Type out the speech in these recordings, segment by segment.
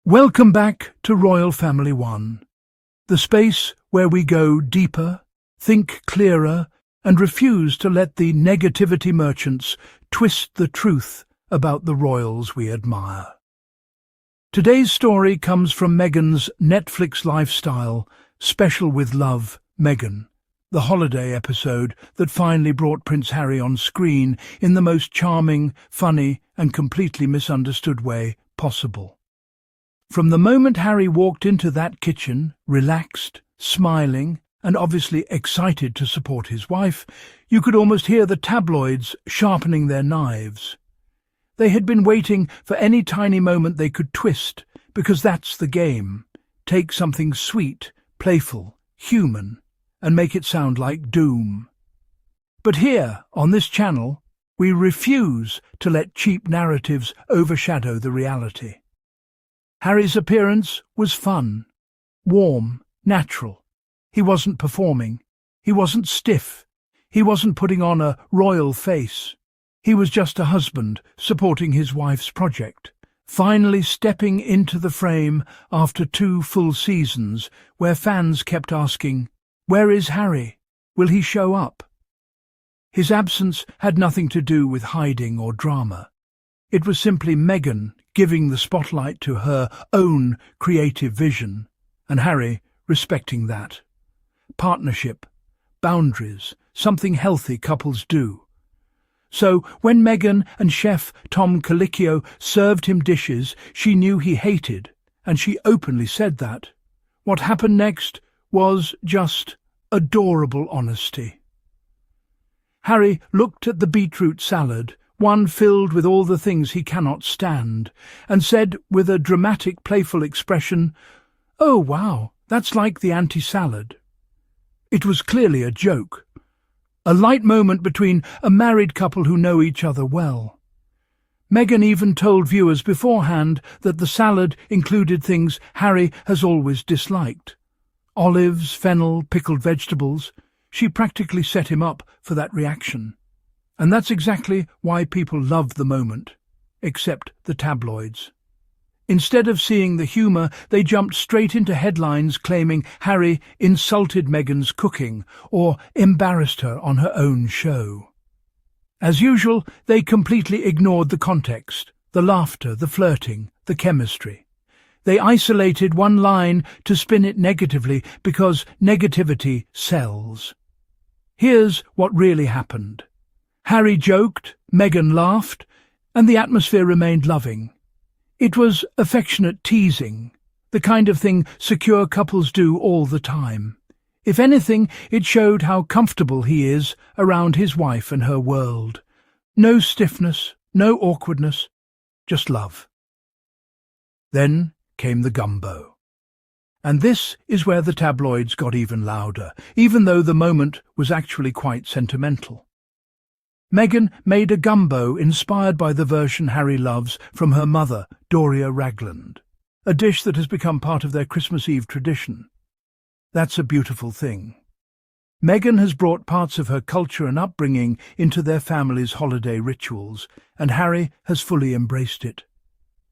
Welcome back to Royal Family One, the space where we go deeper, think clearer, and refuse to let the negativity merchants twist the truth about the royals we admire. Today's story comes from Meghan's Netflix lifestyle, Special with Love, Meghan, the holiday episode that finally brought Prince Harry on screen in the most charming, funny, and completely misunderstood way possible. From the moment Harry walked into that kitchen, relaxed, smiling, and obviously excited to support his wife, you could almost hear the tabloids sharpening their knives. They had been waiting for any tiny moment they could twist, because that's the game. Take something sweet, playful, human, and make it sound like doom. But here, on this channel, we refuse to let cheap narratives overshadow the reality. Harry's appearance was fun, warm, natural. He wasn't performing. He wasn't stiff. He wasn't putting on a royal face. He was just a husband supporting his wife's project, finally stepping into the frame after 2 full seasons where fans kept asking, "Where is Harry? Will he show up?" His absence had nothing to do with hiding or drama. It was simply Meghan giving the spotlight to her own creative vision, and Harry respecting that. Partnership, boundaries, something healthy couples do. So when Meghan and chef Tom Colicchio served him dishes she knew he hated, and she openly said that, what happened next was just adorable honesty. Harry looked at the beetroot salad, one filled with all the things he cannot stand, and said with a dramatic, playful expression, "Oh, wow, that's like the anti-salad." It was clearly a joke, a light moment between a married couple who know each other well. Meghan even told viewers beforehand that the salad included things Harry has always disliked. Olives, fennel, pickled vegetables. She practically set him up for that reaction. And that's exactly why people loved the moment, except the tabloids. Instead of seeing the humour, they jumped straight into headlines claiming Harry insulted Meghan's cooking or embarrassed her on her own show. As usual, they completely ignored the context, the laughter, the flirting, the chemistry. They isolated one line to spin it negatively because negativity sells. Here's what really happened. Harry joked, Meghan laughed, and the atmosphere remained loving. It was affectionate teasing, the kind of thing secure couples do all the time. If anything, it showed how comfortable he is around his wife and her world. No stiffness, no awkwardness, just love. Then came the gumbo. And this is where the tabloids got even louder, even though the moment was actually quite sentimental. Meghan made a gumbo inspired by the version Harry loves from her mother, Doria Ragland, a dish that has become part of their Christmas Eve tradition. That's a beautiful thing. Meghan has brought parts of her culture and upbringing into their family's holiday rituals, and Harry has fully embraced it.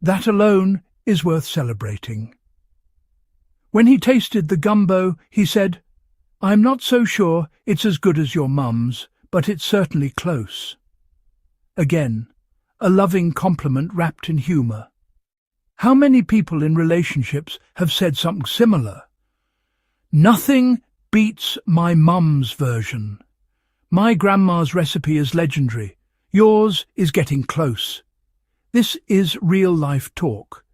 That alone is worth celebrating. When he tasted the gumbo, he said, "I'm not so sure it's as good as your mum's, but it's certainly close." Again, a loving compliment wrapped in humour. How many people in relationships have said something similar? "Nothing beats my mum's version. My grandma's recipe is legendary. Yours is getting close." This is real-life talk.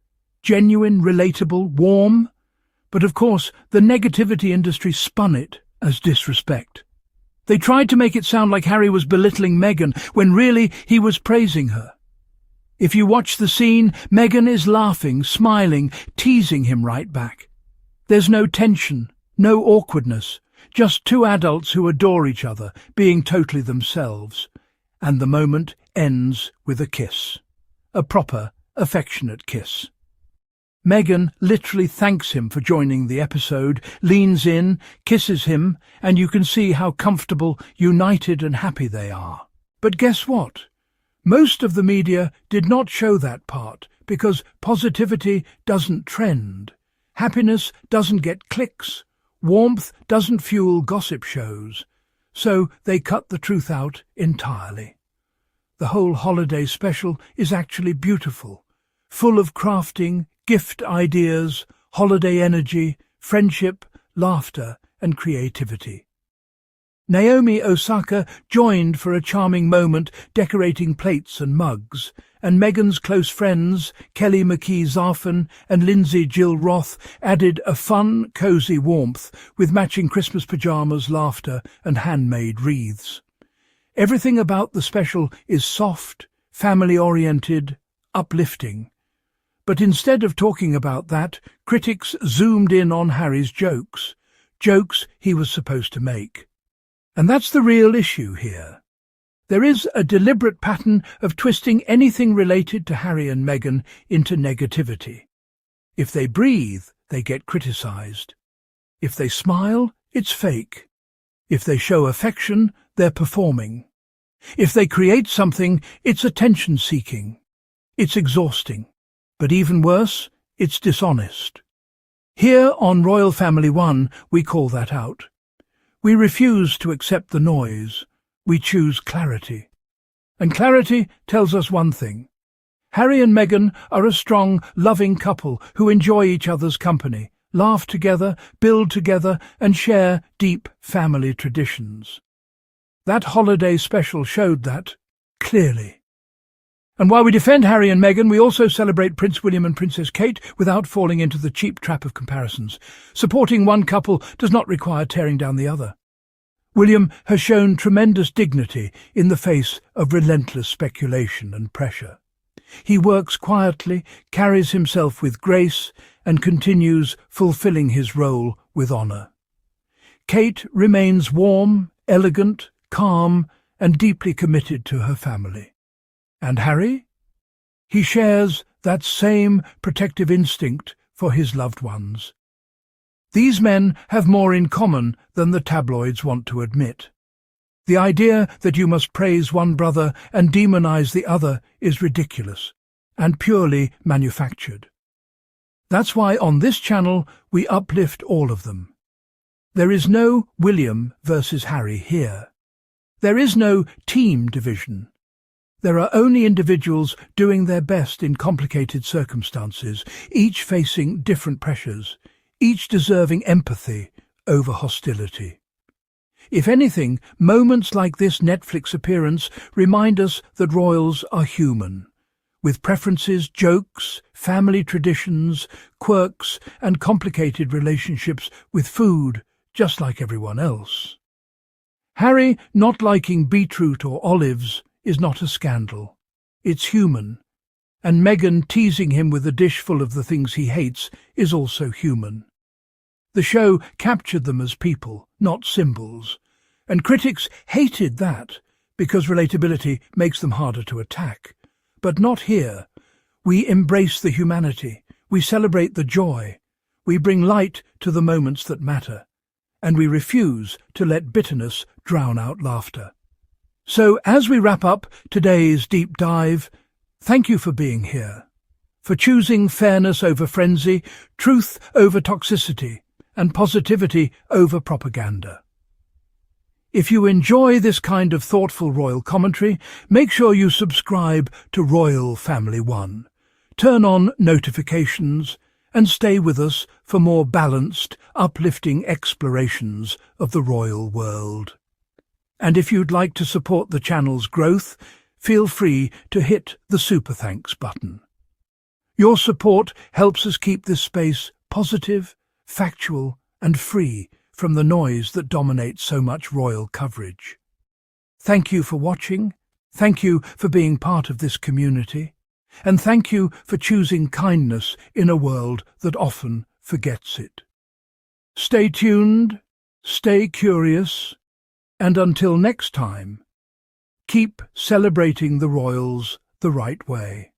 Genuine, relatable, warm. But of course, the negativity industry spun it as disrespect. They tried to make it sound like Harry was belittling Meghan, when really he was praising her. If you watch the scene, Meghan is laughing, smiling, teasing him right back. There's no tension, no awkwardness, just 2 adults who adore each other, being totally themselves. And the moment ends with a kiss. A proper, affectionate kiss. Meghan literally thanks him for joining the episode, leans in, kisses him, and you can see how comfortable, united and happy they are. But guess what? Most of the media did not show that part because positivity doesn't trend. Happiness doesn't get clicks. Warmth doesn't fuel gossip shows. So they cut the truth out entirely. The whole holiday special is actually beautiful, full of crafting, gift ideas, holiday energy, friendship, laughter, and creativity. Naomi Osaka joined for a charming moment, decorating plates and mugs, and Meghan's close friends, Kelly McKee Zarfan and Lindsay Jill Roth, added a fun, cosy warmth with matching Christmas pyjamas, laughter, and handmade wreaths. Everything about the special is soft, family-oriented, uplifting. But instead of talking about that, critics zoomed in on Harry's jokes he was supposed to make. And that's the real issue here. There is a deliberate pattern of twisting anything related to Harry and Meghan into negativity. If they breathe, they get criticised. If they smile, it's fake. If they show affection, they're performing. If they create something, it's attention-seeking. It's exhausting. But even worse, it's dishonest. Here on Royal Family One, we call that out. We refuse to accept the noise. We choose clarity. And clarity tells us one thing. Harry and Meghan are a strong, loving couple who enjoy each other's company, laugh together, build together, and share deep family traditions. That holiday special showed that clearly. And while we defend Harry and Meghan, we also celebrate Prince William and Princess Kate without falling into the cheap trap of comparisons. Supporting one couple does not require tearing down the other. William has shown tremendous dignity in the face of relentless speculation and pressure. He works quietly, carries himself with grace, and continues fulfilling his role with honour. Kate remains warm, elegant, calm, and deeply committed to her family. And Harry? He shares that same protective instinct for his loved ones. These men have more in common than the tabloids want to admit. The idea that you must praise one brother and demonize the other is ridiculous and purely manufactured. That's why on this channel we uplift all of them. There is no William versus Harry here. There is no team division. There are only individuals doing their best in complicated circumstances, each facing different pressures, each deserving empathy over hostility. If anything, moments like this Netflix appearance remind us that royals are human, with preferences, jokes, family traditions, quirks, and complicated relationships with food, just like everyone else. Harry not liking beetroot or olives is not a scandal. It's human. And Meghan teasing him with a dish full of the things he hates is also human. The show captured them as people, not symbols. And critics hated that because relatability makes them harder to attack. But not here. We embrace the humanity. We celebrate the joy. We bring light to the moments that matter. And we refuse to let bitterness drown out laughter. So as we wrap up today's deep dive, thank you for being here, for choosing fairness over frenzy, truth over toxicity, and positivity over propaganda. If you enjoy this kind of thoughtful royal commentary, make sure you subscribe to Royal Family One. Turn on notifications and stay with us for more balanced, uplifting explorations of the royal world. And if you'd like to support the channel's growth, feel free to hit the Super Thanks button. Your support helps us keep this space positive, factual, and free from the noise that dominates so much royal coverage. Thank you for watching, thank you for being part of this community, and thank you for choosing kindness in a world that often forgets it. Stay tuned, stay curious, and until next time, keep celebrating the royals the right way.